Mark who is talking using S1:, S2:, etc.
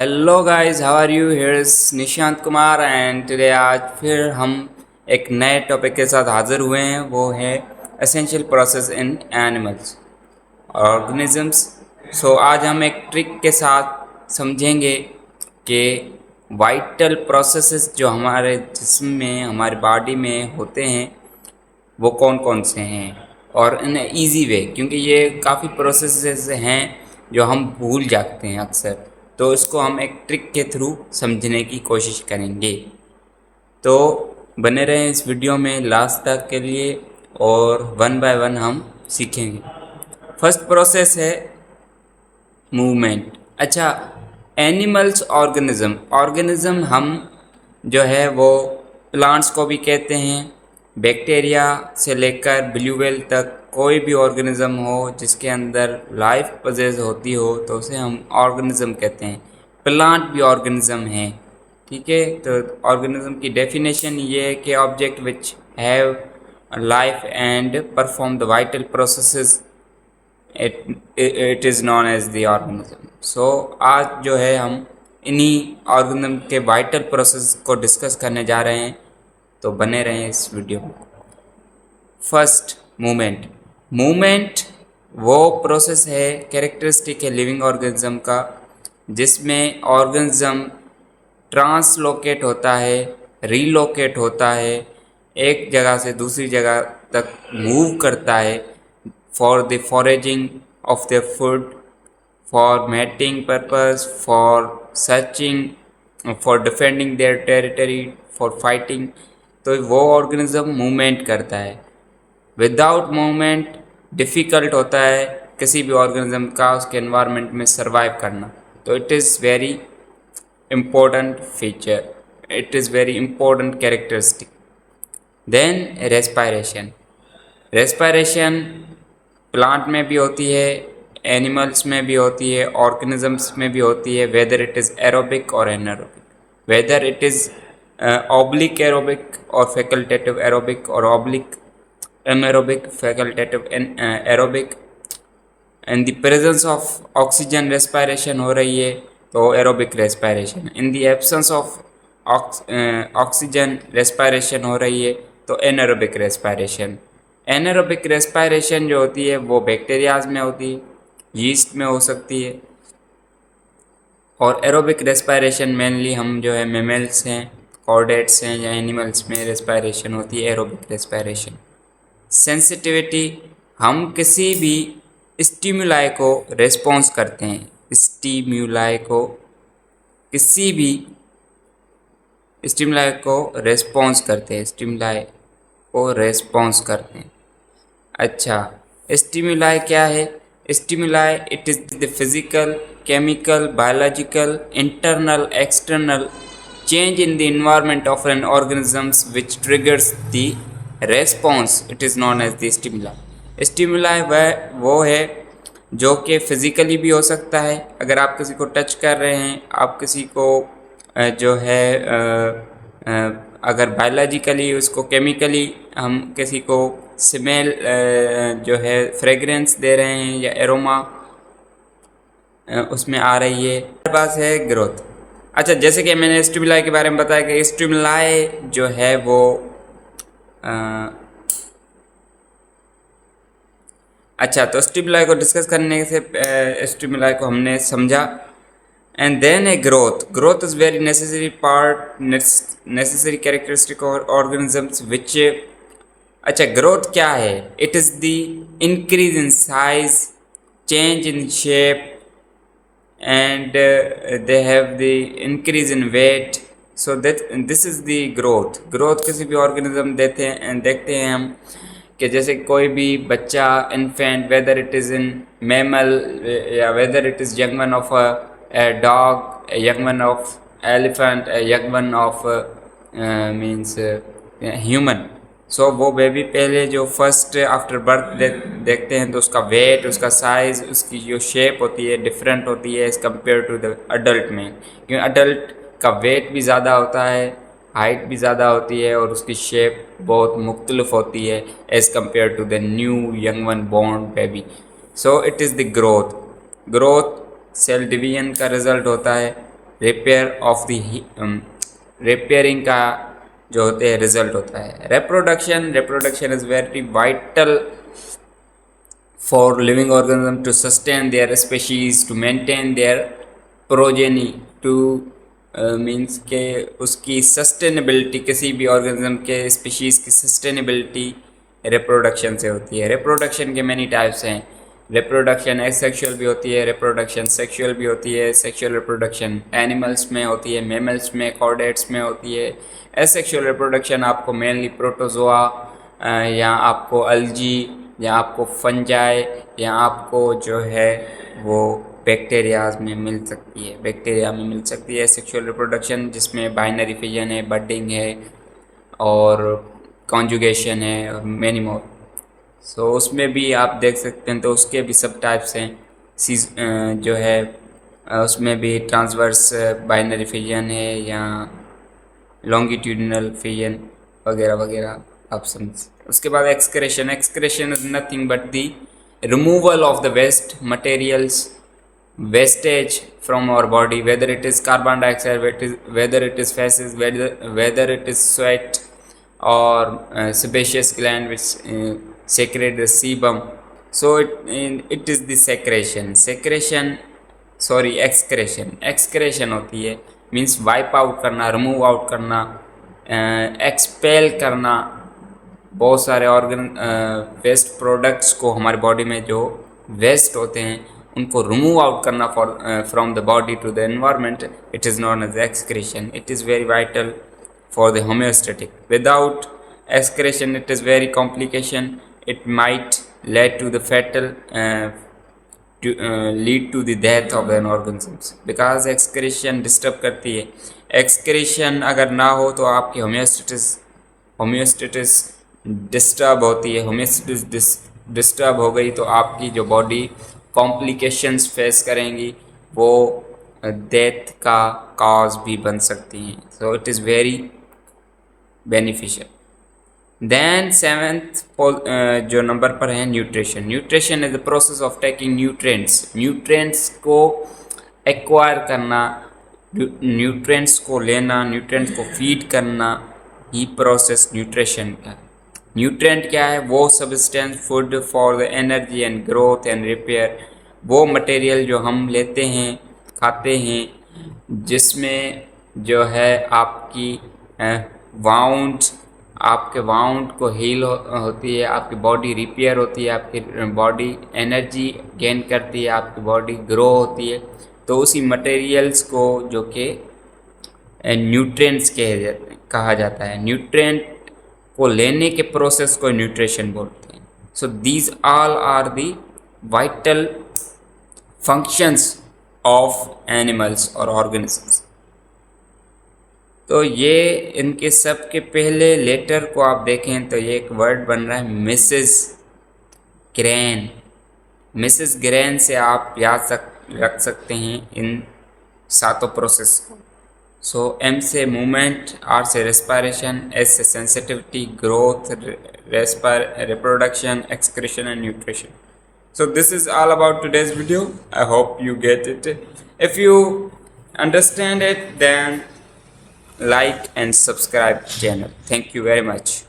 S1: Hello guys, how are you? Here is Nishant Kumar and today आज फिर हम एक नए टॉपिक के साथ हाजिर हुए हैं। वो है essential process in animals organisms. So आज हम एक ट्रिक के साथ समझेंगे कि वाइटल प्रोसेसेस जो हमारे जिस्म में, हमारी बॉडी में होते हैं, वो कौन कौन से हैं और इन इजी वे, क्योंकि ये काफ़ी प्रोसेसेस हैं जो हम भूल जाते हैं अक्सर। तो इसको हम एक ट्रिक के थ्रू समझने की कोशिश करेंगे। तो बने रहें इस वीडियो में लास्ट तक के लिए और वन बाय वन हम सीखेंगे। फर्स्ट प्रोसेस है मूवमेंट। अच्छा, एनिमल्स ऑर्गेनिज्म हम जो है वो प्लांट्स को भी कहते हैं। बैक्टीरिया से लेकर ब्लू व्हेल तक कोई भी ऑर्गेनिज्म हो जिसके अंदर लाइफ पजेज होती हो तो उसे हम ऑर्गेनिज्म कहते हैं। प्लांट भी ऑर्गेनिज्म है, ठीक है। तो ऑर्गेनिज्म की डेफिनेशन ये है कि object which have life and perform the vital processes, it is known as the organism. So आज जो है हम इन्हीं ऑर्गेनिज्म के वाइटल प्रोसेस को डिस्कस करने जा रहे हैं, तो बने रहें इस वीडियो में। First, movement. मूवमेंट वो प्रोसेस है, कैरेक्टरिस्टिक है लिविंग ऑर्गेनिज्म का, जिसमें ऑर्गेनिज्म ट्रांसलोकेट होता है, रीलोकेट होता है, एक जगह से दूसरी जगह तक मूव करता है for the foraging of the food, for mating purpose, for searching, for defending their territory, for fighting. तो वो ऑर्गेनिज्म मूवमेंट करता है। विदाउट मूवमेंट डिफ़िकल्ट होता है किसी भी ऑर्गेनिज्म का उसके एनवायरनमेंट में सरवाइव करना। तो it is very important feature, it is very important characteristic. Then respiration plant में भी होती है, एनिमल्स में भी होती है, ऑर्गेनिजम्स में भी होती है, वेदर इट इज़ एरोबिक और anaerobic, weather it is oblique aerobic और फैकल्टेटिव एरोबिक और oblique anaerobic facultative aerobic. In the presence of oxygen respiration हो रही है तो aerobic respiration, in the absence of oxygen respiration हो रही है तो एनारोबिक रेस्पायरेशन। एनारोबिक रेस्पायरेशन जो होती है वो बैक्टीरियाज में होती है, यीस्ट में हो सकती है। और एरोबिक रेस्पायरेशन मेनली हम जो है मेमल्स हैं, कॉर्डेट्स हैं या एनिमल्स में रेस्पायरेशन होती है एरोबिक रेस्पायरेशन। सेंसिटिविटी, हम किसी भी स्टिमुलाई को रेस्पॉन्स करते हैं, स्टिमुलाई को किसी भी स्टिमुलाई को रेस्पॉन्स करते हैं, स्टिमुलाई को रेस्पॉन्स करते हैं। अच्छा, स्टिमुलाई क्या है? Stimuli it is the physical, chemical, biological, internal, external change in the environment of an organism which triggers the response, it is known as the stimuli. Stimuli वह वो है जो कि फिज़िकली भी हो सकता है, अगर आप किसी को टच कर रहे हैं, आप किसी को जो है अगर बायोलॉजिकली उसको, केमिकली हम किसी को स्मेल जो है फ्रेगरेंस दे रहे हैं या एरोमा उसमें आ रही है। हमारे पास है ग्रोथ। अच्छा, जैसे कि मैंने स्टिमुलाई के बारे में बताया कि स्टिमुलाई जो है वो अच्छा, तो स्टिमुलाई को डिस्कस करने से स्टिमुलाई को हमने समझा। And then a growth is very necessary part, necessary characteristic organisms which. अच्छा, ग्रोथ क्या है? It is the increase in size, change in shape and they have the increase in weight, so that this is the growth किसी भी organism देते हैं and देखते हैं हम कि जैसे कोई भी बच्चा, infant, whether it is in mammal या whether it is young one of a dog, young one of elephant, young one of means human. So वो बेबी पहले जो फर्स्ट आफ्टर बर्थ देखते हैं तो उसका वेट, उसका साइज़, उसकी जो शेप होती है डिफरेंट होती है as compare to the adult में, क्योंकि अडल्ट का वेट भी ज़्यादा होता है, हाइट भी ज़्यादा होती है और उसकी शेप बहुत मुख्तलिफ होती है as compare to the new young one born baby. So it is the growth cell division का रिज़ल्ट होता है रिपेयरिंग का जो होते हैं रिजल्ट होता है। Reproduction is very vital for living organism to sustain their species, to maintain their progeny, to means के उसकी सस्टेनेबिलिटी, किसी भी ऑर्गेनिज्म के स्पीशीज़ की सस्टेनेबिलिटी रिप्रोडक्शन से होती है। रिप्रोडक्शन के मैनी टाइप्स हैं। रिप्रोडक्शन एसेक्सुअल भी होती है, रिप्रोडक्शन सेक्सुअल भी होती है। सेक्सुअल रिप्रोडक्शन एनिमल्स में होती है, मेमल्स में, कॉर्डेट्स में होती है। एसेक्सुअल रिप्रोडक्शन आपको मेनली प्रोटोजोआ या आपको अल्जी या आपको फंजाई या आपको जो है वो बैक्टीरियाज में मिल सकती है, बैक्टीरिया में मिल सकती है। सेक्सुअल रिप्रोडक्शन जिसमें बाइनरी फिजन है, बडिंग है और कॉन्जुगेशन है और मैनी मोर। सो उसमें भी आप देख सकते हैं, तो उसके भी सब टाइप्स हैं। जो है उसमें भी ट्रांसवर्स बाइनरी फिजन है या लॉन्गिट्यूडिनल फिजन वगैरह वगैरह आप समझ। उसके बाद excretion is nothing but the removal of the waste materials, wastage from our body, whether it is carbon dioxide, whether it is faeces, whether it is sweat और sebaceous gland which secrete the sebum. So it is the excretion होती है, means wipe out करना, remove out करना, expel करना बहुत सारे waste products को हमारी बॉडी में जो वेस्ट होते हैं उनको रिमूव आउट करना from the body to the environment. It is known as excretion. It is very vital for the homeostatic. Without excretion it is very complication. It might lead to the fatal lead to the death of an organisms because excretion disturb करती है। excretion अगर ना हो तो आपकी homeostatis disturb होती है। homeostatis disturb हो गई तो आपकी जो बॉडी कॉम्प्लिकेशंस फेस करेंगी, वो डेथ का कॉज भी बन सकती हैं। So it is very beneficial. Then seventh जो नंबर पर है nutrition is the process of taking nutrients को एक्वायर करना, न्यूट्रिएंट्स को लेना, न्यूट्रिएंट्स को फीड करना, ही प्रोसेस न्यूट्रिशन का। न्यूट्रिएंट क्या है? वो substance food for the energy and growth and repair, वो मटेरियल जो हम लेते हैं, खाते हैं, जिसमें जो है आपकी आपके वाउंड को हील होती है, आपकी बॉडी रिपेयर होती है, आपकी बॉडी एनर्जी गेन करती है, आपकी बॉडी ग्रो होती है। तो उसी मटेरियल्स को जो कि न्यूट्रिएंट्स कहा जाता है, न्यूट्रिएंट को लेने के प्रोसेस को न्यूट्रिशन बोलते हैं। So these all are the vital functions of animals और ऑर्गेनिजम्स। तो ये इनके सब के पहले लेटर को आप देखें तो ये एक वर्ड बन रहा है मिसेस ग्रेन से आप याद रख सकते हैं इन सातों प्रोसेस को। सो एम से मूवमेंट, आर से रेस्पिरेशन, एस से sensitivity, growth, reproduction, excretion and nutrition. So this is all about today's video. I hope you get it. If you understand it, then like and subscribe channel. Thank you very much.